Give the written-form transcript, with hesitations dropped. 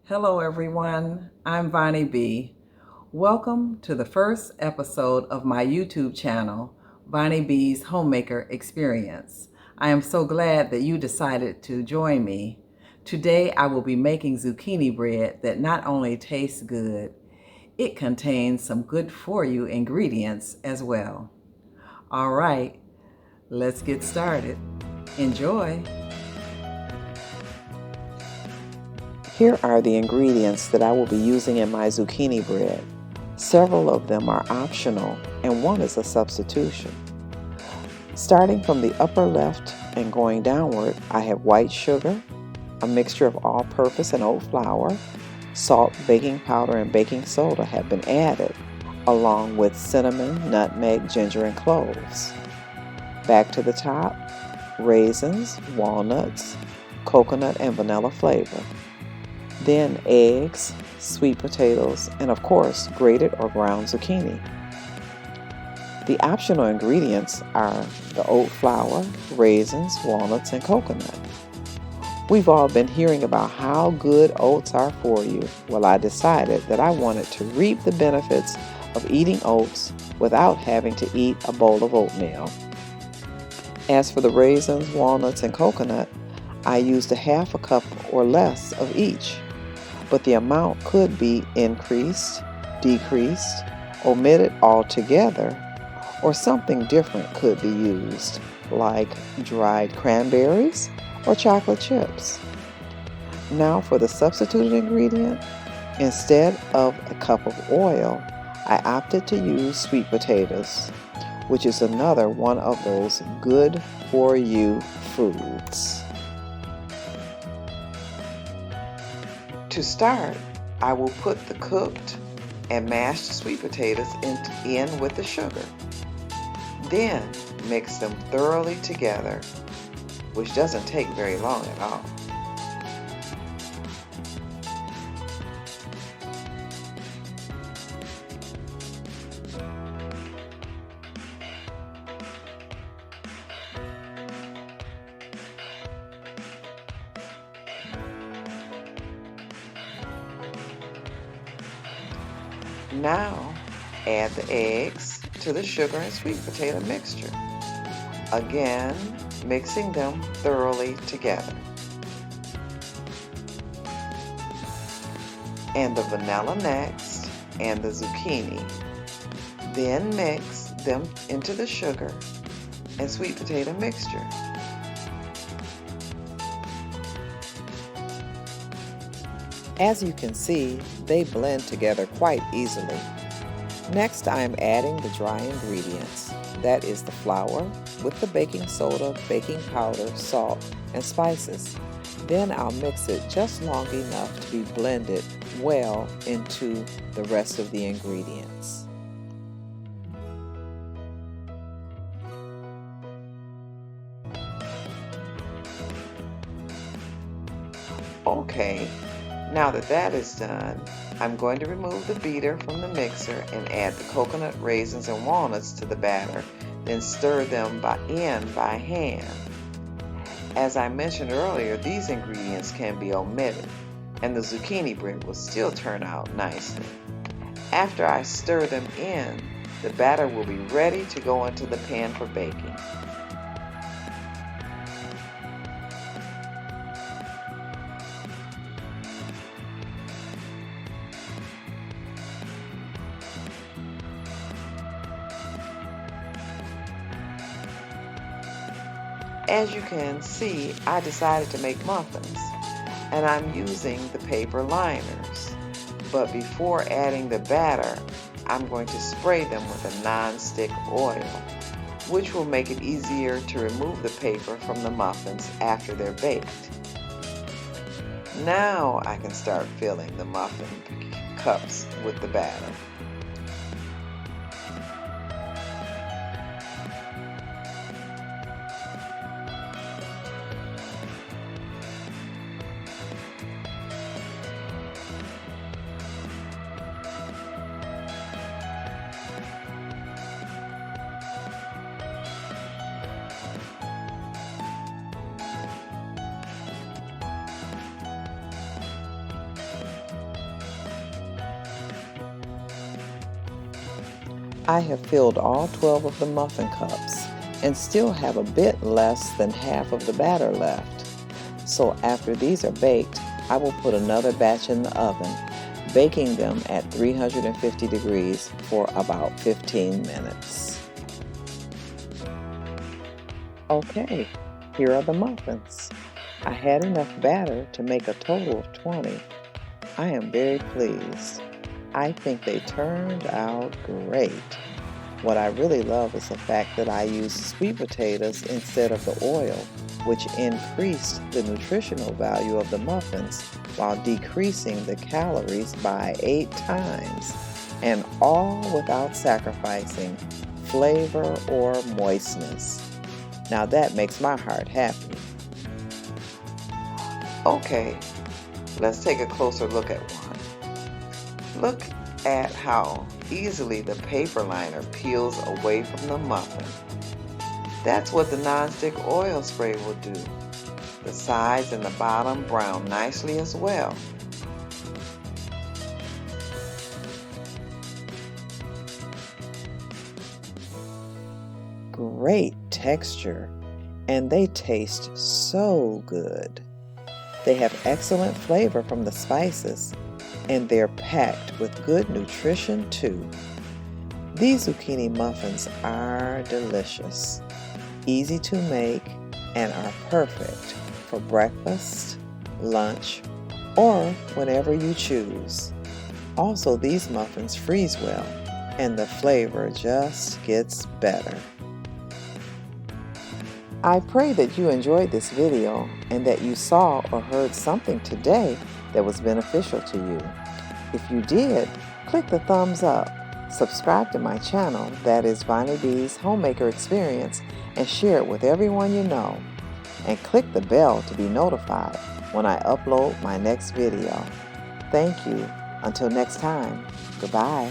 Hello everyone, I'm Vonnie B. Welcome to the first episode of my YouTube channel, Vonnie B's Homemaker Experience. I am so glad that you decided to join me. Today I will be making zucchini bread that not only tastes good, it contains some good for you ingredients as well. All right, let's get started. Enjoy! Here are the ingredients that I will be using in my zucchini bread. Several of them are optional and one is a substitution. Starting from the upper left and going downward, I have white sugar, a mixture of all-purpose and oat flour, salt, baking powder, and baking soda have been added, along with cinnamon, nutmeg, ginger, and cloves. Back to the top, raisins, walnuts, coconut, and vanilla flavor. Then eggs, sweet potatoes, and of course, grated or ground zucchini. The optional ingredients are the oat flour, raisins, walnuts, and coconut. We've all been hearing about how good oats are for you. Well, I decided that I wanted to reap the benefits of eating oats without having to eat a bowl of oatmeal. As for the raisins, walnuts, and coconut, I used a half a cup or less of each, but the amount could be increased, decreased, omitted altogether, or something different could be used, like dried cranberries or chocolate chips. Now for the substituted ingredient, instead of a cup of oil, I opted to use sweet potatoes, which is another one of those good for you foods. To start, I will put the cooked and mashed sweet potatoes in with the sugar. Then mix them thoroughly together, which doesn't take very long at all. Now, add the eggs to the sugar and sweet potato mixture. Again, mixing them thoroughly together. And the vanilla next, and the zucchini. Then mix them into the sugar and sweet potato mixture. As you can see, they blend together quite easily. Next, I am adding the dry ingredients. That is the flour with the baking soda, baking powder, salt, and spices. Then I'll mix it just long enough to be blended well into the rest of the ingredients. Okay. Now that is done, I'm going to remove the beater from the mixer and add the coconut, raisins, and walnuts to the batter, then stir them in by hand. As I mentioned earlier, these ingredients can be omitted, and the zucchini bread will still turn out nicely. After I stir them in, the batter will be ready to go into the pan for baking. As you can see, I decided to make muffins, and I'm using the paper liners. But before adding the batter, I'm going to spray them with a non-stick oil, which will make it easier to remove the paper from the muffins after they're baked. Now I can start filling the muffin cups with the batter. I have filled all 12 of the muffin cups and still have a bit less than half of the batter left. So after these are baked, I will put another batch in the oven, baking them at 350 degrees for about 15 minutes. Okay, here are the muffins. I had enough batter to make a total of 20. I am very pleased. I think they turned out great. What I really love is the fact that I used sweet potatoes instead of the oil, which increased the nutritional value of the muffins while decreasing the calories by 8 times, and all without sacrificing flavor or moistness. Now that makes my heart happy. Okay, let's take a closer look at one. Look at how easily the paper liner peels away from the muffin. That's what the nonstick oil spray will do. The sides and the bottom brown nicely as well. Great texture, and they taste so good. They have excellent flavor from the spices, and they're packed with good nutrition too. These zucchini muffins are delicious, easy to make, and are perfect for breakfast, lunch, or whenever you choose. Also, these muffins freeze well, and the flavor just gets better. I pray that you enjoyed this video and that you saw or heard something today that was beneficial to you. If you did, click the thumbs up, subscribe to my channel, that is Vonnie B's Homemaker Experience, and share it with everyone you know. And click the bell to be notified when I upload my next video. Thank you. Until next time, goodbye.